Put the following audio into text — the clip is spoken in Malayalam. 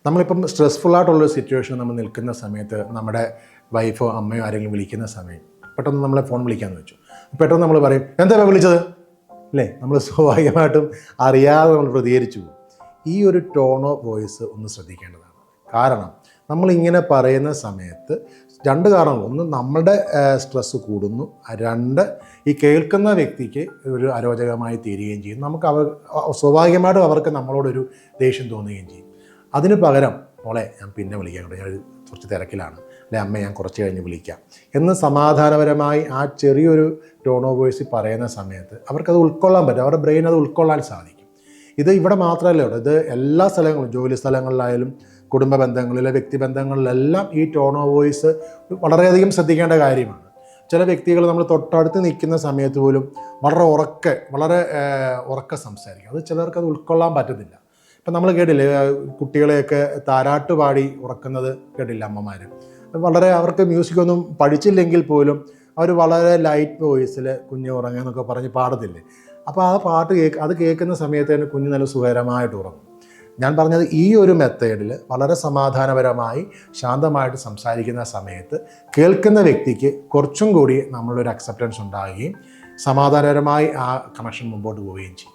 നമ്മളിപ്പം സ്ട്രെസ്ഫുള്ളായിട്ടുള്ളൊരു സിറ്റുവേഷൻ നമ്മൾ നിൽക്കുന്ന സമയത്ത് നമ്മുടെ വൈഫോ അമ്മയോ ആരെങ്കിലും വിളിക്കുന്ന സമയം പെട്ടെന്ന് നമ്മളെ ഫോൺ വിളിക്കാമെന്ന് വെച്ചു. പെട്ടെന്ന് നമ്മൾ പറയും എന്താ വിളിച്ചത് അല്ലേ? നമ്മൾ സ്വാഭാവികമായിട്ടും അറിയാതെ നമ്മൾ പ്രതികരിച്ചു പോകും. ഈ ഒരു ടോൺ ഓഫ് വോയിസ് ഒന്ന് ശ്രദ്ധിക്കേണ്ടതാണ്. കാരണം നമ്മളിങ്ങനെ പറയുന്ന സമയത്ത് രണ്ട് കാരണങ്ങൾ. ഒന്ന്, നമ്മുടെ സ്ട്രെസ്സ് കൂടുന്നു. രണ്ട്, ഈ കേൾക്കുന്ന വ്യക്തിക്ക് ഒരു അരോചകമായി തീരുകയും ചെയ്യും. നമുക്ക് സ്വാഭാവികമായിട്ടും അവർക്ക് നമ്മളോടൊരു ദേഷ്യം തോന്നുകയും ചെയ്യും. അതിന് പകരം മോളെ ഞാൻ പിന്നെ വിളിക്കാം, ഞാൻ കുറച്ച് തിരക്കിലാണ്, അല്ലെ അമ്മ ഞാൻ കുറച്ച് കഴിഞ്ഞ് വിളിക്കാം എന്ന് സമാധാനപരമായി ആ ചെറിയൊരു ടോൺ ഓഫ് വോയിസ് പറയുന്ന സമയത്ത് അവർക്കത് ഉൾക്കൊള്ളാൻ പറ്റും. അവരുടെ ബ്രെയിൻ അത് ഉൾക്കൊള്ളാൻ സാധിക്കും. ഇത് ഇവിടെ മാത്രമല്ല കേട്ടോ, ഇത് എല്ലാ സ്ഥലങ്ങളിലും, ജോലി സ്ഥലങ്ങളിലായാലും കുടുംബ ബന്ധങ്ങളിലെ വ്യക്തിബന്ധങ്ങളിലെല്ലാം ഈ ടോൺ ഓഫ് വോയിസ് വളരെയധികം ശ്രദ്ധിക്കേണ്ട കാര്യമാണ്. ചില വ്യക്തികൾ നമ്മൾ തൊട്ടടുത്ത് നിൽക്കുന്ന സമയത്ത് പോലും വളരെ ഉറക്കെ സംസാരിക്കും. അത് ചിലർക്ക് ഉൾക്കൊള്ളാൻ പറ്റത്തില്ല. ഇപ്പം നമ്മൾ കേട്ടില്ലേ, കുട്ടികളെയൊക്കെ താരാട്ട് പാടി ഉറക്കുന്നത് കേട്ടില്ല അമ്മമാർ. അവർക്ക് മ്യൂസിക്കൊന്നും പഠിച്ചില്ലെങ്കിൽ പോലും അവർ വളരെ ലൈറ്റ് വോയിസിൽ കുഞ്ഞ് ഉറങ്ങുക എന്നൊക്കെ പറഞ്ഞ് പാടത്തില്ലേ. അപ്പോൾ ആ പാട്ട് അത് കേൾക്കുന്ന സമയത്ത് തന്നെ കുഞ്ഞ് നല്ല സുഖകരമായിട്ട് ഉറങ്ങും. ഞാൻ പറഞ്ഞത് ഈ ഒരു മെത്തേഡിൽ വളരെ സമാധാനപരമായി ശാന്തമായിട്ട് സംസാരിക്കുന്ന സമയത്ത് കേൾക്കുന്ന വ്യക്തിക്ക് കുറച്ചും കൂടി നമ്മളൊരു അക്സെപ്റ്റൻസ് ഉണ്ടാകുകയും സമാധാനപരമായി ആ കണക്ഷൻ മുമ്പോട്ട് പോവുകയും ചെയ്യും.